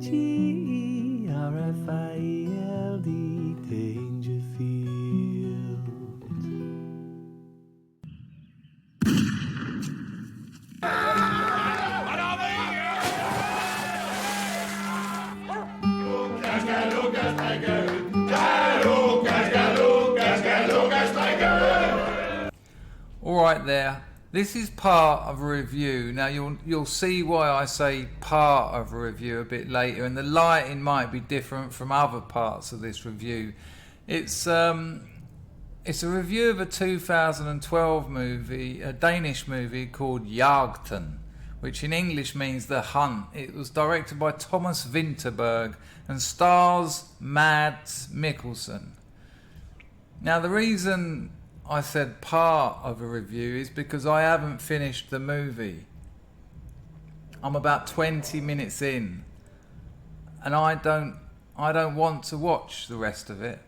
Dangerfield. All right there. This is part of a review. Now you'll see why I say part of a review a bit later, and the lighting might be different from other parts of this review. It's a review of a 2012 movie, a Danish movie called Jagten, which in English means The Hunt. It was directed by Thomas Vinterberg and stars Mads Mikkelsen. Now the reason I said part of a review is because I haven't finished the movie. I'm about 20 minutes in, and I don't want to watch the rest of it.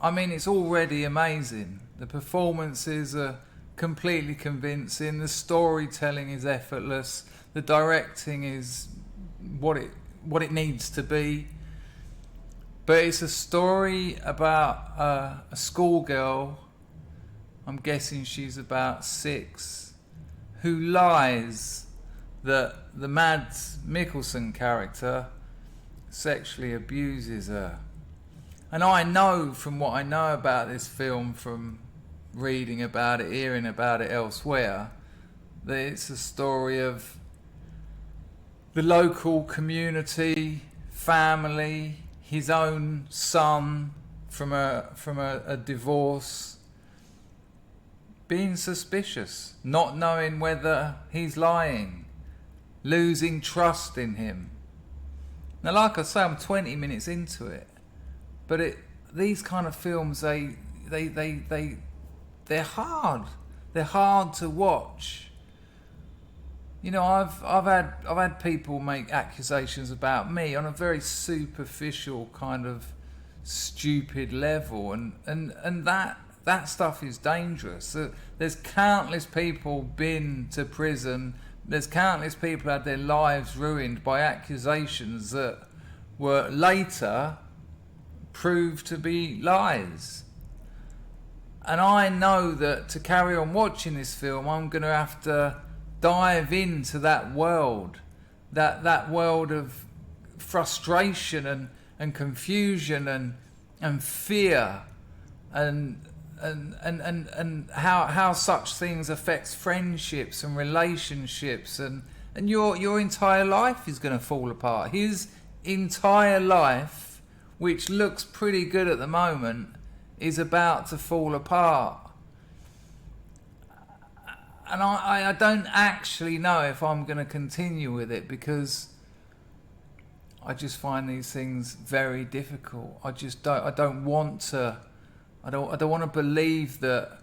I mean, it's already amazing. The performances are completely convincing. The storytelling is effortless. The directing is what it needs to be. But it's a story about a schoolgirl, I'm guessing she's about 6, who lies that the Mads Mikkelsen character sexually abuses her. And I know from what I know about this film, from reading about it, hearing about it elsewhere, that it's a story of the local community, family, his own son from a divorce, being suspicious, not knowing whether he's lying, losing trust in him. Now, like I say, I'm 20 minutes into it, but these kind of films, they're hard. They're hard to watch. You know, I've had people make accusations about me on a very superficial kind of stupid level, and that stuff is dangerous. There's countless people been to prison. There's countless people had their lives ruined by accusations that were later proved to be lies. And I know that to carry on watching this film, I'm going to have to dive into that world, that world of frustration and confusion and fear and how such things affects friendships and relationships, and your entire life is going to fall apart. His entire life, which looks pretty good at the moment, is about to fall apart. And I don't actually know if I'm going to continue with it, because I just find these things very difficult. I don't want to believe that,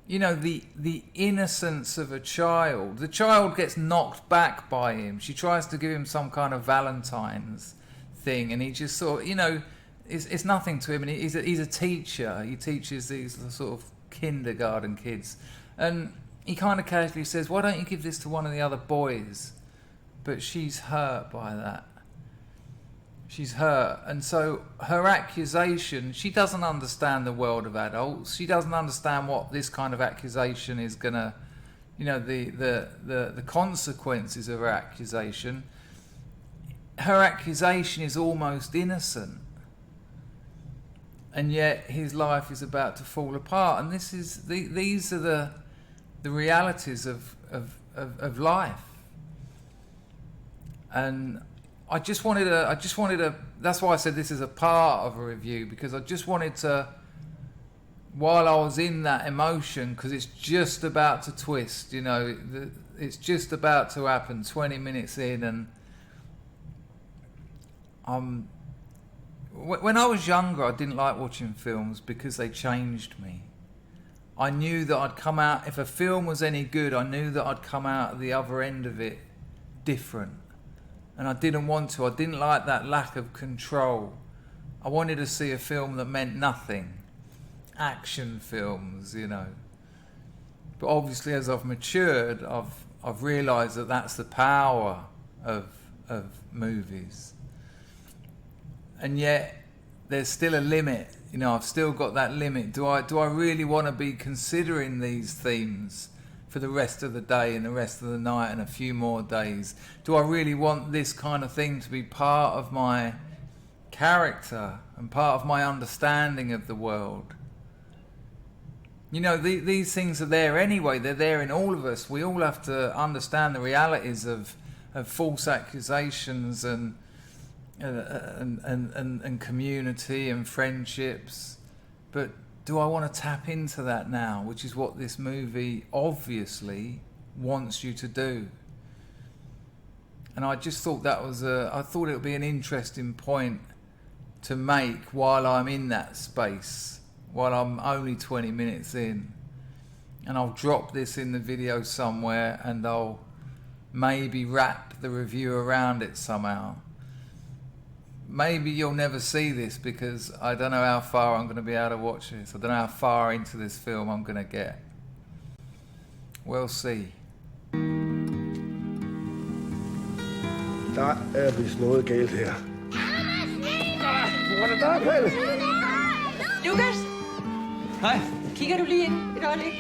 you know, the innocence of a child. The child gets knocked back by him. She tries to give him some kind of Valentine's thing, and he just sort of, you know, it's nothing to him. And he's a teacher. He teaches these sort of kindergarten kids, and he kind of casually says, "Why don't you give this to one of the other boys?" But she's hurt by that. She's hurt. And so her accusation, she doesn't understand the world of adults. She doesn't understand what this kind of accusation is going to, you know, the consequences of her accusation. Her accusation is almost innocent. And yet his life is about to fall apart. And these are the realities of life. And I just wanted to, that's why I said this is a part of a review, because I just wanted to, while I was in that emotion, because it's just about to twist, you know, it's just about to happen 20 minutes in, and when I was younger, I didn't like watching films because they changed me. I knew that I'd come out, if a film was any good, I knew that I'd come out at the other end of it different. And I didn't want to. I didn't like that lack of control. I wanted to see a film that meant nothing. Action films, you know. But obviously, as I've matured, I've realised that that's the power of of movies. And yet there's still a limit. You know, I've still got that limit. Do I really want to be considering these themes for the rest of the day and the rest of the night and a few more days? Do I really want this kind of thing to be part of my character and part of my understanding of the world? You know, these things are there anyway. They're there in all of us. We all have to understand the realities of false accusations and community and friendships. But do I want to tap into that now, which is what this movie obviously wants you to do? And I just thought that was I thought it would be an interesting point to make while I'm in that space, while I'm only 20 minutes in. And I'll drop this in the video somewhere, and I'll maybe wrap the review around it somehow. Maybe you'll never see this because I don't know how far I'm going to be able to watch this. I don't know how far into this film I'm going to get. We'll see. Der er vist noget galt her. Hvor er det der, Pelle? Lukas! Hej. Kigger du lige ind et øjeblik?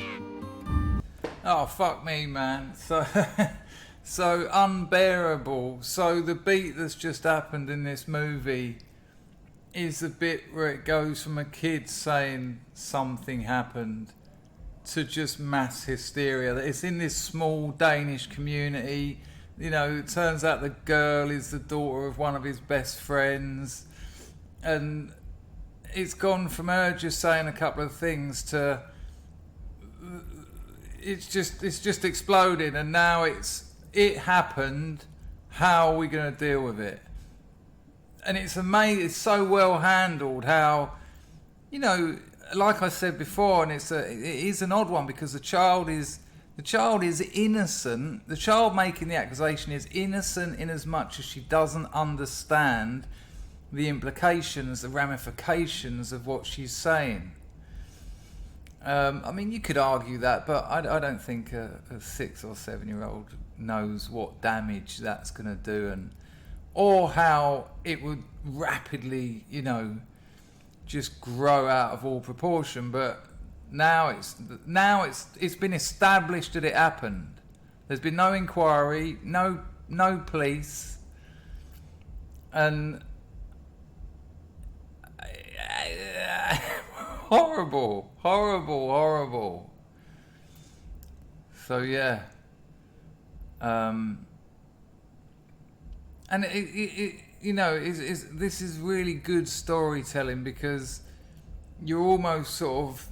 Oh, fuck me, man. So unbearable. So the beat that's just happened in this movie is the bit where it goes from a kid saying something happened to just mass hysteria. It's in this small Danish community. You know, it turns out the girl is the daughter of one of his best friends. And it's gone from her just saying a couple of things to it's just exploded, and now it happened. How are we going to deal with it? And it's amazing. It's so well handled. How, you know, like I said before, and it is an odd one because the child is innocent. The child making the accusation is innocent in as much as she doesn't understand the implications, the ramifications of what she's saying. I mean, you could argue that, but I don't think a 6 or 7 year old knows what damage that's going to do, or how it would rapidly, you know, just grow out of all proportion. But now it's been established that it happened. There's been no inquiry, no police, and horrible. So yeah, and it you know, this is really good storytelling because you're almost sort of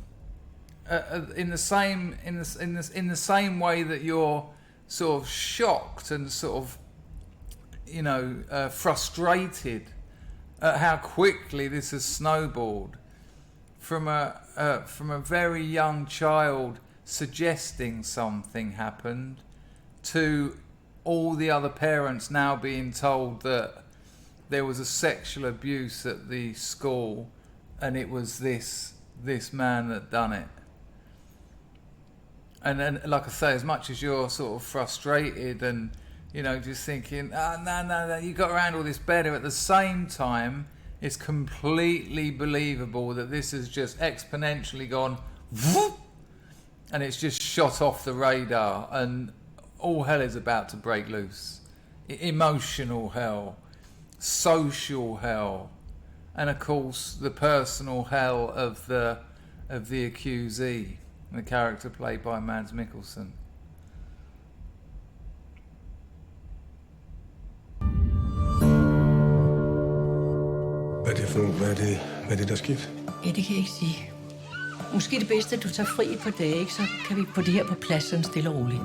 in the same way that you're sort of shocked and sort of, you know, frustrated at how quickly this has snowballed from a very young child suggesting something happened to all the other parents now being told that there was a sexual abuse at the school and it was this man that done it. And then, like I say, as much as you're sort of frustrated and, you know, just thinking, no, you got around all this better, at the same time, it's completely believable that this has just exponentially gone whoop, and it's just shot off the radar, and all hell is about to break loose. Emotional hell, social hell, and of course the personal hell of the accusee, the character played by Mads Mikkelsen. Hvad er det, der er sket? Ja, det kan jeg ikke sige. Måske det bedste, at du tager fri et par dage, ikke? Så kan vi få det her på plads sådan stille og roligt.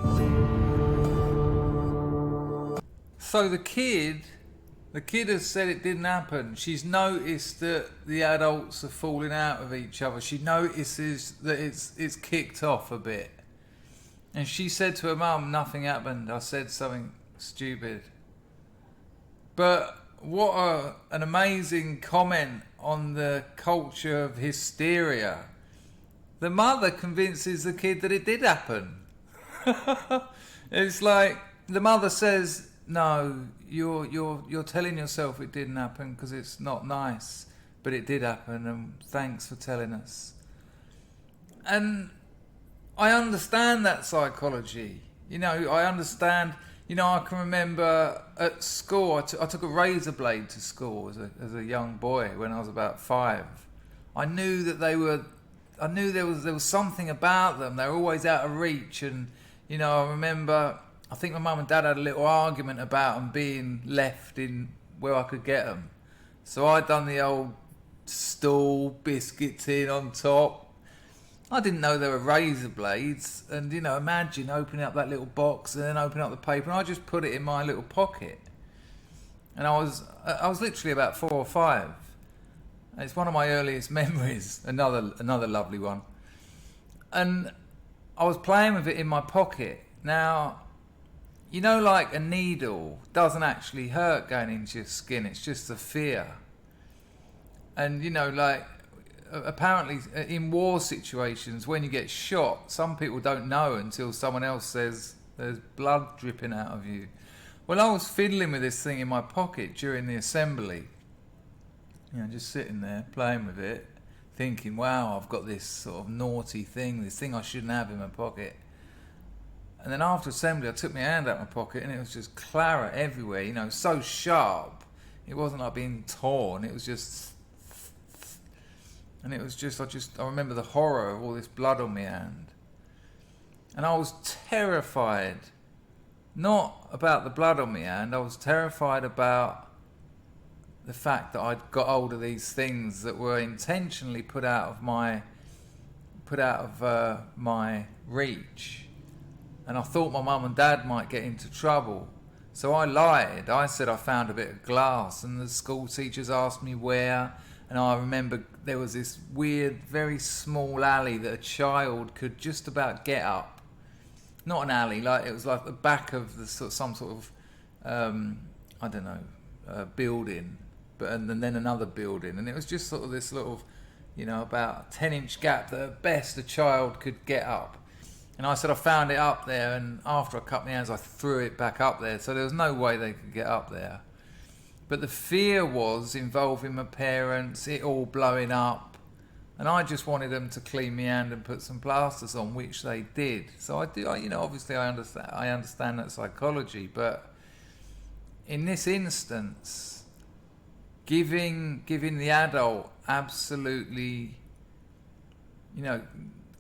So the kid has said it didn't happen. She's noticed that the adults are falling out of each other. She notices that it's kicked off a bit. And she said to her mum, nothing happened. I said something stupid. But what an amazing comment on the culture of hysteria. The mother convinces the kid that it did happen. It's like the mother says, no, you're telling yourself it didn't happen because it's not nice, but it did happen, and thanks for telling us. And I understand that psychology. I understand. I can remember at school, I took a razor blade to school as a young boy when I was about 5. I knew that there was something about them. They were always out of reach, and I remember, I think my mum and dad had a little argument about them being left in where I could get them. So I'd done the old stool, biscuit tin on top. I didn't know there were razor blades, and imagine opening up that little box and then opening up the paper, and I just put it in my little pocket. And I was literally about 4 or 5. And it's one of my earliest memories, another lovely one. And I was playing with it in my pocket. Now, like a needle doesn't actually hurt going into your skin, it's just the fear. And apparently in war situations, when you get shot, some people don't know until someone else says there's blood dripping out of you. Well, I was fiddling with this thing in my pocket during the assembly, just sitting there playing with it, thinking, wow, I've got this sort of naughty thing, this thing I shouldn't have in my pocket. And then after assembly, I took my hand out of my pocket and it was just claret everywhere, so sharp. It wasn't like being torn, it was just... And it was just, I remember the horror of all this blood on my hand. And I was terrified, not about the blood on my hand, I was terrified about the fact that I'd got hold of these things that were intentionally put out of my reach. And I thought my mum and dad might get into trouble. So I lied. I said I found a bit of glass, and the school teachers asked me where. And I remember there was this weird, very small alley that a child could just about get up. Not an alley, it was like the back of some sort of, building, and then another building. And it was just sort of this little, about a 10-inch gap that at best a child could get up. And I said I found it up there, and after I cut my hands, I threw it back up there. So there was no way they could get up there. But the fear was involving my parents, it all blowing up. And I just wanted them to clean my hand and put some plasters on, which they did. So obviously I understand that psychology. But in this instance, giving the adult absolutely,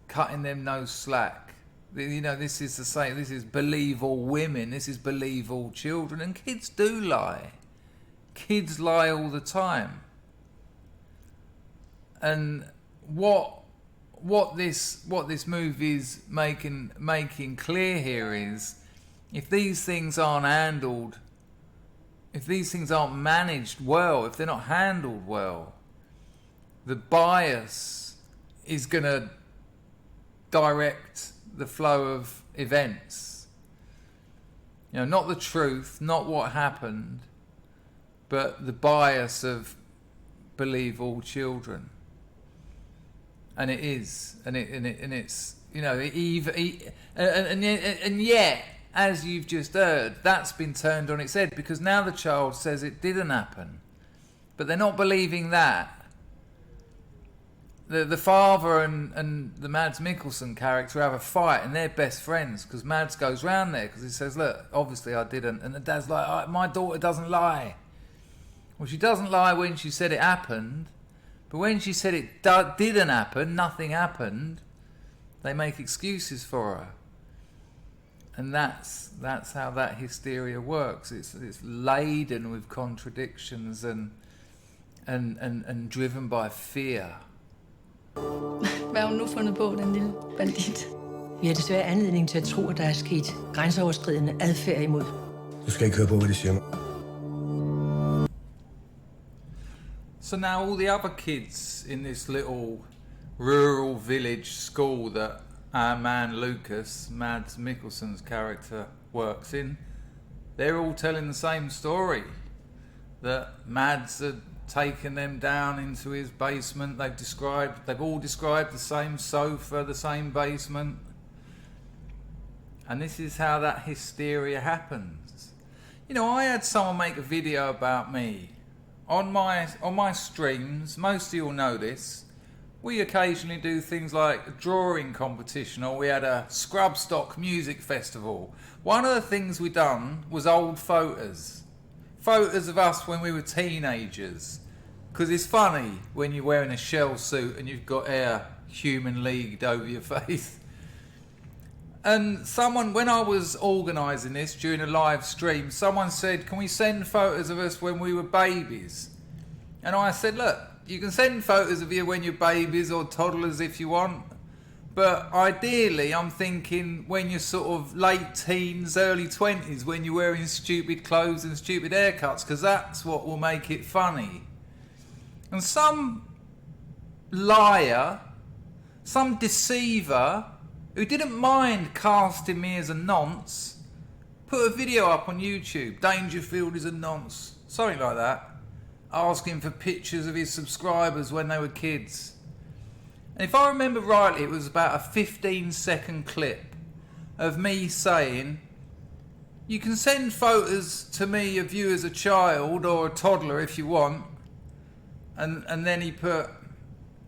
cutting them no slack. This is the same. This is believe all women. This is believe all children. And kids do lie. Kids lie all the time. And what this movie's making clear here is, if these things aren't handled, if these things aren't managed well, if they're not handled well, the bias is going to direct the flow of events. Not the truth, not what happened, but the bias of believe all children. And it is, and it's and yet, as you've just heard, that's been turned on its head, because now the child says it didn't happen, but they're not believing that. The father and the Mads Mikkelsen character have a fight, and they're best friends, because Mads goes round there because he says, look, obviously I didn't, and the dad's like, my daughter doesn't lie. Well, she doesn't lie when she said it happened, but when she said it didn't happen, nothing happened, they make excuses for her. And that's how that hysteria works. It's laden with contradictions and driven by fear. Hvad har hun nu fundet på, den lille bandit? Vi har desværre anledning til at tro, at der er sket grænseoverskridende adfærd imod. Du skal ikke høre på, hvad de siger. So now all the other kids in this little rural village school that our man Lucas, Mads Mikkelsen's character, works in, they're all telling the same story. That Mads had taken them down into his basement. They've all described the same sofa, the same basement. And this is how that hysteria happens. You know, I had someone make a video about me. On my streams, most of you will know this, we occasionally do things like a drawing competition, or we had a SUBSTACK music festival. One of the things we done was old photos. Photos of us when we were teenagers. Because it's funny when you're wearing a shell suit and you've got hair human leagued over your face. And someone, when I was organising this during a live stream, someone said, can we send photos of us when we were babies? And I said, look, you can send photos of you when you're babies or toddlers if you want. But ideally, I'm thinking when you're sort of late teens, early 20s, when you're wearing stupid clothes and stupid haircuts, because that's what will make it funny. And some liar, some deceiver, who didn't mind casting me as a nonce, put a video up on YouTube, Dangerfield is a nonce, something like that, asking for pictures of his subscribers when they were kids. And if I remember rightly, it was about a 15-second clip of me saying, you can send photos to me of you as a child or a toddler if you want. And then he put,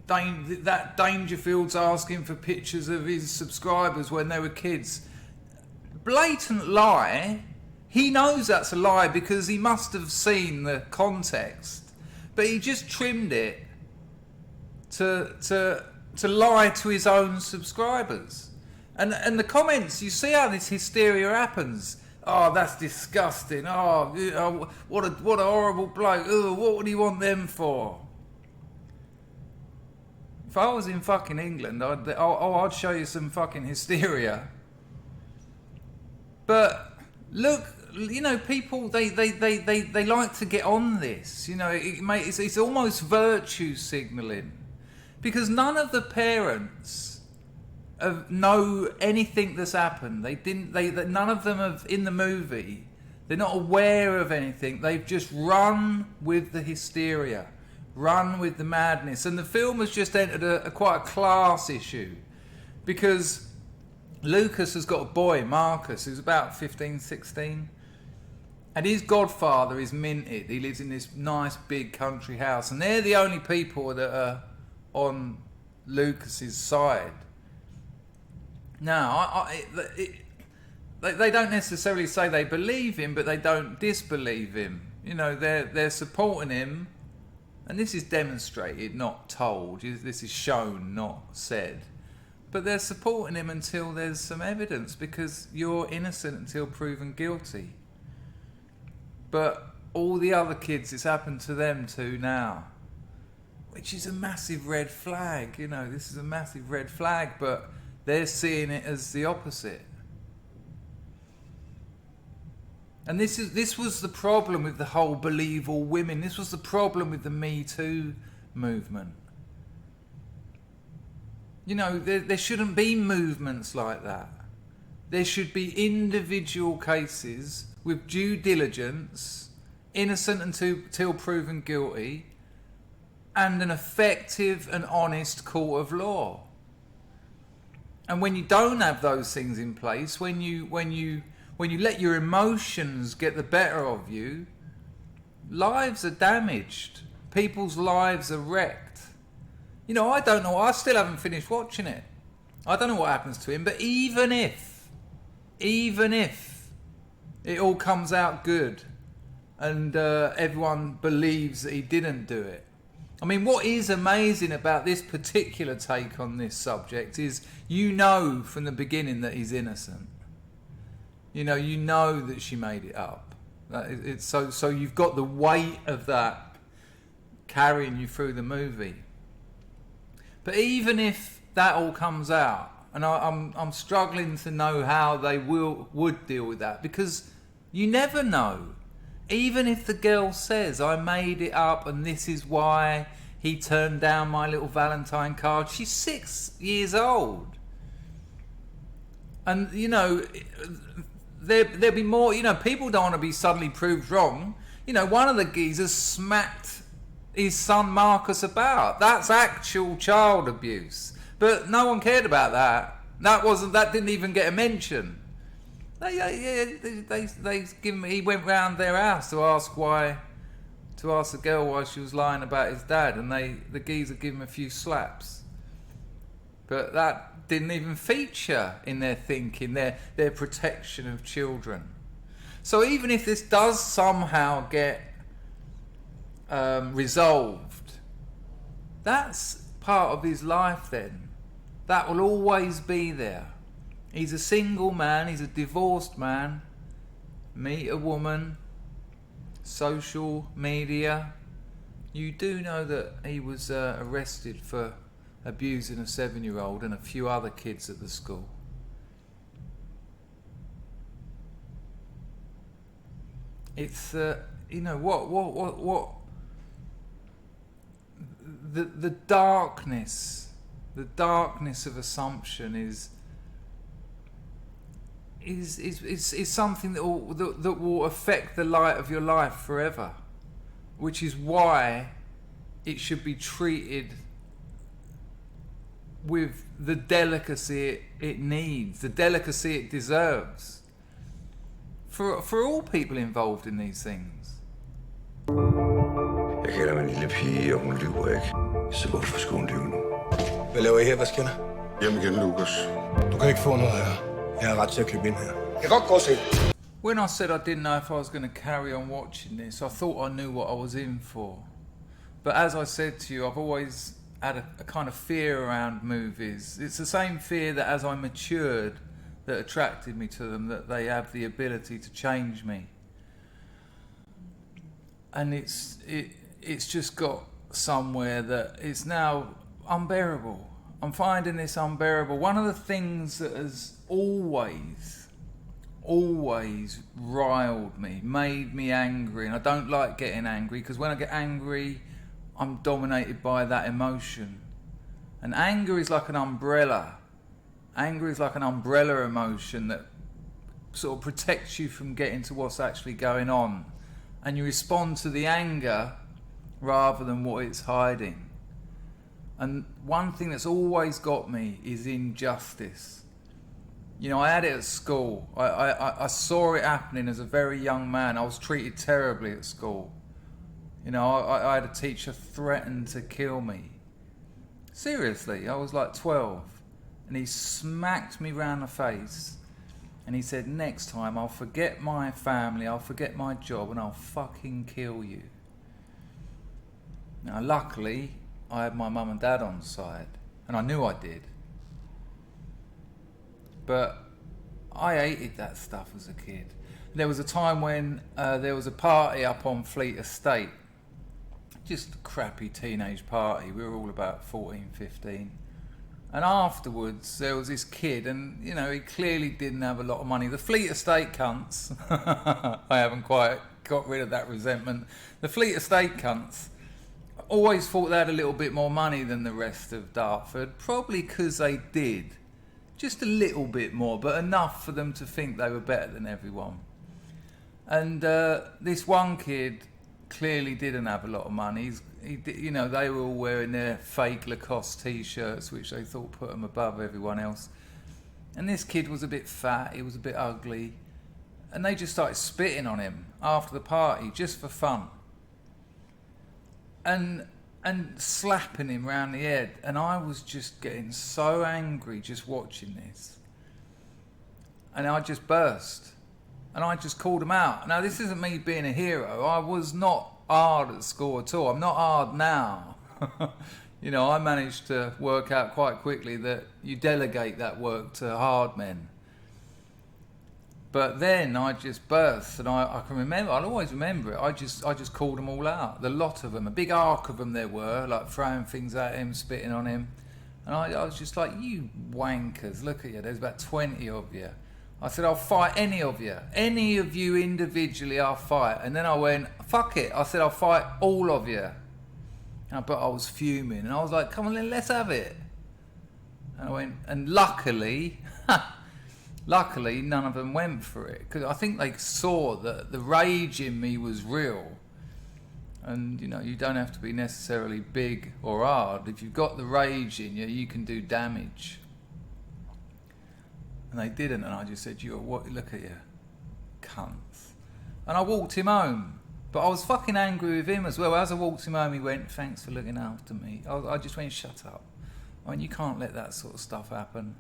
that Dangerfield's asking for pictures of his subscribers when they were kids. Blatant lie. He knows that's a lie because he must have seen the context. But he just trimmed it to lie to his own subscribers. And the comments, you see how this hysteria happens. Oh, that's disgusting. Oh, what a horrible bloke. Oh, what would he want them for? If I was in fucking England, I'd show you some fucking hysteria. But look, you know, people they like to get on this. You know, it's almost virtue signalling, because none of the parents know anything that's happened. None of them have in the movie. They're not aware of anything. They've just run with the hysteria, run with the madness. And the film has just entered quite a class issue, because Lucas has got a boy, Marcus, who's about 15, 16. And his godfather is minted. He lives in this nice big country house. And they're the only people that are on Lucas's side. Now, they don't necessarily say they believe him, but they don't disbelieve him. You know, they're supporting him. And this is demonstrated, not told. This is shown, not said. But they're supporting him until there's some evidence, because you're innocent until proven guilty. But all the other kids, it's happened to them too now, which is a massive red flag. You know, this is a massive red flag, but they're seeing it as the opposite. And this was the problem with the whole believe all women. This was the problem with the Me Too movement. You know, there shouldn't be movements like that. There should be individual cases with due diligence, innocent until proven guilty, and an effective and honest court of law. And when you don't have those things in place, when you let your emotions get the better of you, lives are damaged. People's lives are wrecked. You know, I don't know. I still haven't finished watching it. I don't know what happens to him. But even if it all comes out good and everyone believes that he didn't do it. I mean, what is amazing about this particular take on this subject is you know from the beginning that he's innocent. You know that she made it up. So you've got the weight of that carrying you through the movie. But even if that all comes out, and I'm struggling to know how they would deal with that, because you never know. Even if the girl says, I made it up and this is why he turned down my little Valentine card, she's 6 years old. And, you know, there'll be more, you know, people don't want to be suddenly proved wrong. You know, one of the geezers smacked his son Marcus about. That's actual child abuse. But no one cared about that. That didn't even get a mention. They give me. He went round their house to ask the girl why she was lying about his dad, and the geezer gave him a few slaps. But that didn't even feature in their thinking, their protection of children. So even if this does somehow get resolved, that's part of his life then. That will always be there. He's a single man, he's a divorced man, meet a woman, social media. You do know that he was arrested for abusing a 7-year-old and a few other kids at the school. It's you know what the darkness of assumption is something that will affect the light of your life forever, which is why it should be treated with the delicacy it needs, the delicacy it deserves, for all people involved in these things. Jeg kender min lille pige, og hun lyver ikke. Så hvorfor skulle hun lyve nu? Hvad laver I her? Hvad sker der? Hjem igen, Lukas. Du kan ikke få noget her. Jeg har ret til at købe ind her. Jeg kan godt gå og se. When I said I didn't know if I was going to carry on watching this, I thought I knew what I was in for. But as I said to you, I've always had a kind of fear around movies. It's the same fear that as I matured that attracted me to them, that they have the ability to change me. And it's just got somewhere that it's now unbearable. I'm finding this unbearable. One of the things that has always riled me, made me angry, and I don't like getting angry, because when I get angry, I'm dominated by that emotion. And anger is like an umbrella. Anger is like an umbrella emotion that sort of protects you from getting to what's actually going on. And you respond to the anger rather than what it's hiding. And one thing that's always got me is injustice. You know, I had it at school. I saw it happening as a very young man. I was treated terribly at school. You know, I had a teacher threaten to kill me. Seriously, I was like 12. And he smacked me round the face. And he said, next time I'll forget my family, I'll forget my job, and I'll fucking kill you. Now, luckily, I had my mum and dad on side. And I knew I did. But I hated that stuff as a kid. There was a time when there was a party up on Fleet Estate. Just a crappy teenage party. We were all about 14, 15. And afterwards, there was this kid, and, you know, he clearly didn't have a lot of money. The Fleet Estate cunts, I haven't quite got rid of that resentment. The Fleet Estate cunts always thought they had a little bit more money than the rest of Dartford, probably because they did. Just a little bit more, but enough for them to think they were better than everyone. And this one kid clearly didn't have a lot of money. You know, they were all wearing their fake Lacoste t-shirts, which they thought put them above everyone else. And this kid was a bit fat, he was a bit ugly, and they just started spitting on him after the party, just for fun. And slapping him round the head, and I was just getting so angry just watching this. And I just burst, and I just called him out. Now, this isn't me being a hero. I was not hard at school at all. I'm not hard now. You know, I managed to work out quite quickly that you delegate that work to hard men. But then I just burst, and I can remember, I'll always remember it, I just called them all out, the lot of them, a big arc of them there were, like throwing things at him, spitting on him. And I was just like, you wankers, look at you, there's about 20 of you. I said, I'll fight any of you individually, I'll fight. And then I went, fuck it, I said, I'll fight all of you. But I was fuming, and I was like, come on, let's have it. And I went, and luckily, none of them went for it, because I think they saw that the rage in me was real. And, you know, you don't have to be necessarily big or hard. If you've got the rage in you, you can do damage. And they didn't, and I just said, look at you, cunts. And I walked him home. But I was fucking angry with him as well. As I walked him home, he went, thanks for looking after me. I just went, shut up. I mean, you can't let that sort of stuff happen.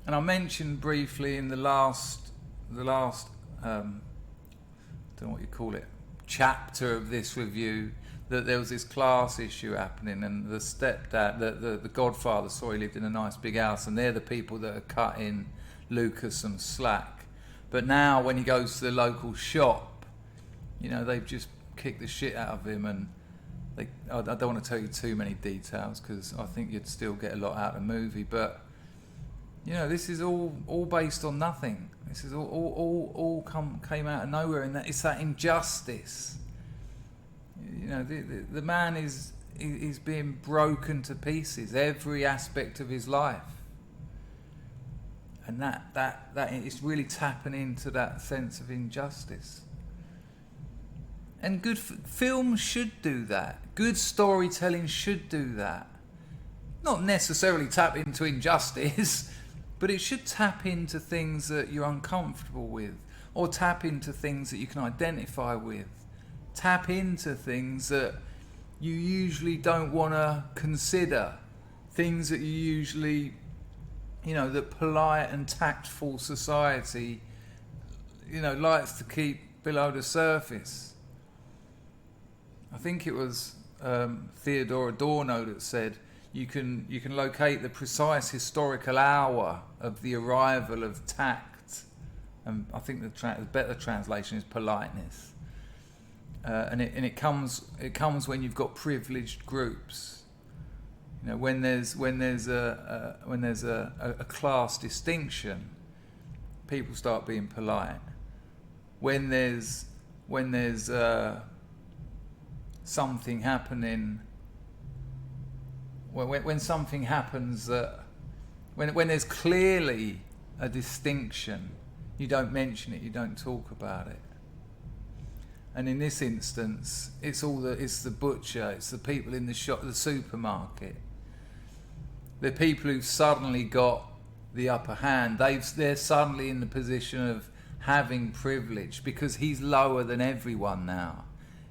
And I mentioned briefly in the last I don't know what you call it, chapter of this review, that there was this class issue happening, and the stepdad, the godfather, saw he lived in a nice big house, and they're the people that are cutting Lucas some slack. But now when he goes to the local shop, you know, they've just kicked the shit out of him, and I don't want to tell you too many details because I think you'd still get a lot out of the movie, but you know, this is all based on nothing. This is all came out of nowhere, and it's that injustice. You know, the man is being broken to pieces, every aspect of his life, and that is really tapping into that sense of injustice. And good film should do that. Good storytelling should do that. Not necessarily tap into injustice, but it should tap into things that you're uncomfortable with, or tap into things that you can identify with. Tap into things that you usually don't want to consider. Things that you usually, you know, that polite and tactful society, you know, likes to keep below the surface. I think it was Theodore Adorno that said, you can locate the precise historical hour of the arrival of tact, and I think the better translation is politeness. And it comes when you've got privileged groups. You know, when there's a class distinction, people start being polite. When there's something happening. When something happens that, when there's clearly a distinction, you don't mention it, you don't talk about it. And in this instance, it's the butcher, it's the people in the shop, the supermarket. The people who've suddenly got the upper hand. They're suddenly in the position of having privilege because he's lower than everyone now.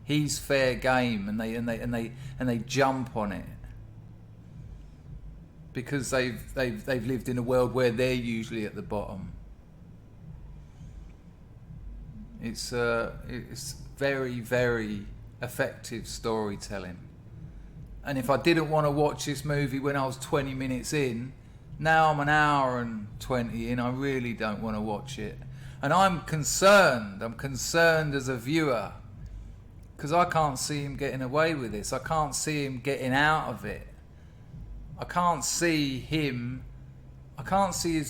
He's fair game, and they jump on it. Because they've lived in a world where they're usually at the bottom. It's very, very effective storytelling. And if I didn't want to watch this movie when I was 20 minutes in, now I'm an hour and 20 in, I really don't want to watch it. And I'm concerned as a viewer, because I can't see him getting away with this. I can't see him getting out of it. I can't see his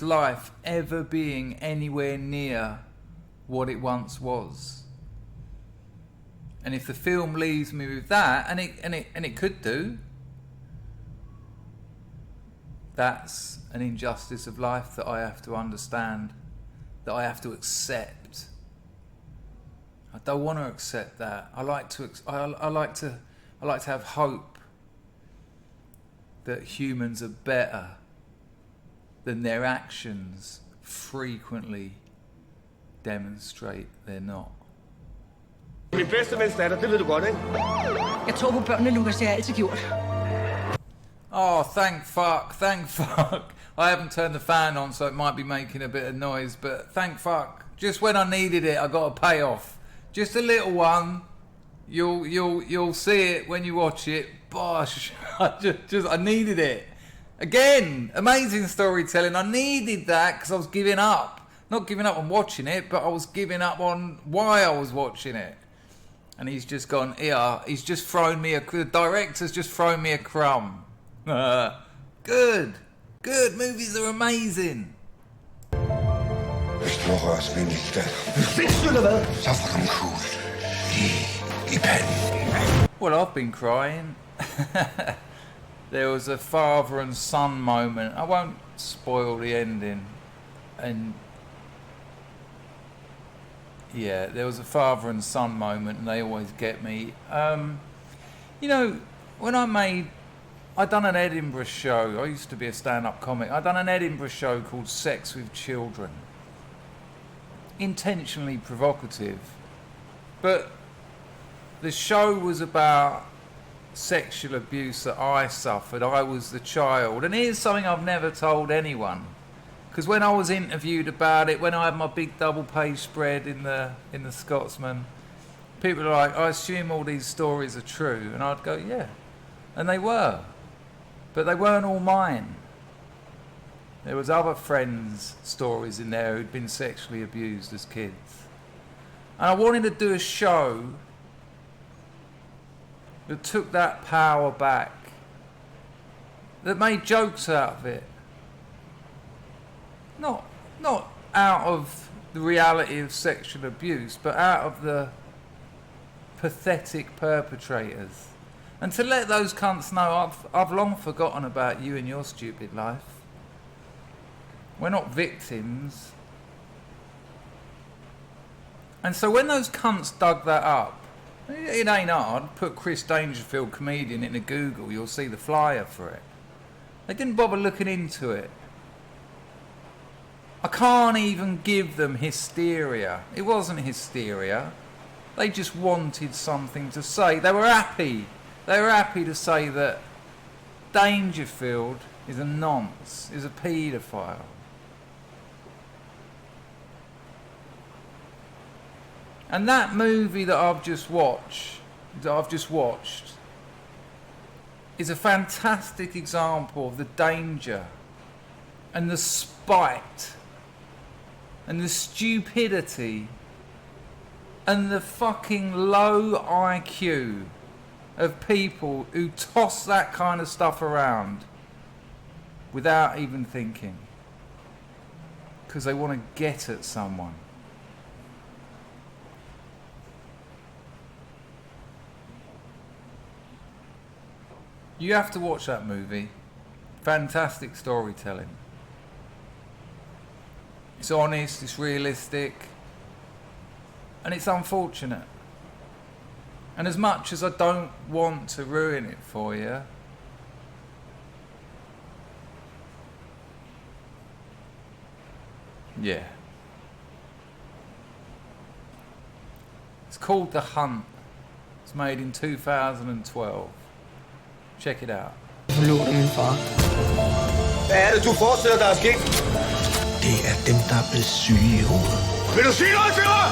life ever being anywhere near what it once was. And if the film leaves me with that, and it could do, that's an injustice of life that I have to understand, that I have to accept. I don't want to accept that. I like to have hope that humans are better than their actions frequently demonstrate they're not. Min bedste vens datter, det ved du godt, ikke? Jeg tror på børnene, Lukas. Det har jeg altid gjort. Oh, thank fuck. I haven't turned the fan on, so it might be making a bit of noise, but thank fuck. Just when I needed it, I got a payoff. Just a little one. You'll see it when you watch it. Bosh, I needed it. Again, amazing storytelling. I needed that because I was giving up. Not giving up on watching it, but I was giving up on why I was watching it. And he's just gone, he's just thrown me the director's just thrown me a crumb. Good. Movies are amazing. Hvis du rører ved min datter, Sindssygt eller hvad? så får du en kugle i panden. Well, I've been crying. There was a father and son moment. I won't spoil the ending. And yeah, there was a father and son moment, and they always get me. You know, when I made I done an Edinburgh show. I used to be a stand-up comic. I done an Edinburgh show called Sex with Children. Intentionally provocative. But the show was about sexual abuse that I suffered. I was the child. And here's something I've never told anyone. Because when I was interviewed about it, when I had my big double-page spread in the Scotsman, people are like, I assume all these stories are true. And I'd go, yeah. And they were. But they weren't all mine. There was other friends' stories in there who'd been sexually abused as kids. And I wanted to do a show that took that power back, that made jokes out of it. Not out of the reality of sexual abuse, but out of the pathetic perpetrators. And to let those cunts know I've long forgotten about you and your stupid life. We're not victims. And so when those cunts dug that up, it ain't hard. Put Chris Dangerfield comedian into Google, you'll see the flyer for it. They didn't bother looking into it. I can't even give them hysteria. It wasn't hysteria. They just wanted something to say. They were happy. They were happy to say that Dangerfield is a nonce, is a paedophile. And that movie that I've just watched, is a fantastic example of the danger and the spite and the stupidity and the fucking low IQ of people who toss that kind of stuff around without even thinking, because they want to get at someone. You have to watch that movie. Fantastic storytelling. It's honest, it's realistic, and it's unfortunate. And as much as I don't want to ruin it for you, yeah. It's called The Hunt. It's made in 2012. Check it out. Forlod min far. Hvad er det, du forestiller dig er sket? Det er dem, der er blevet syge i hovedet. Vil du sige noget til mig?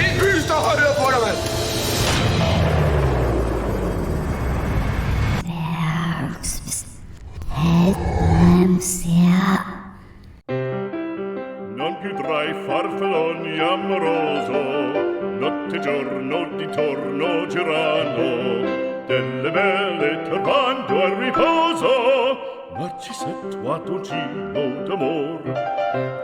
Helt byen står og hører på dig, mand. Non più tra i farfalloni amoroso, notte e giorno di torno girano, delle belle turbando al riposo, Narcisetto a dolcino d'amor.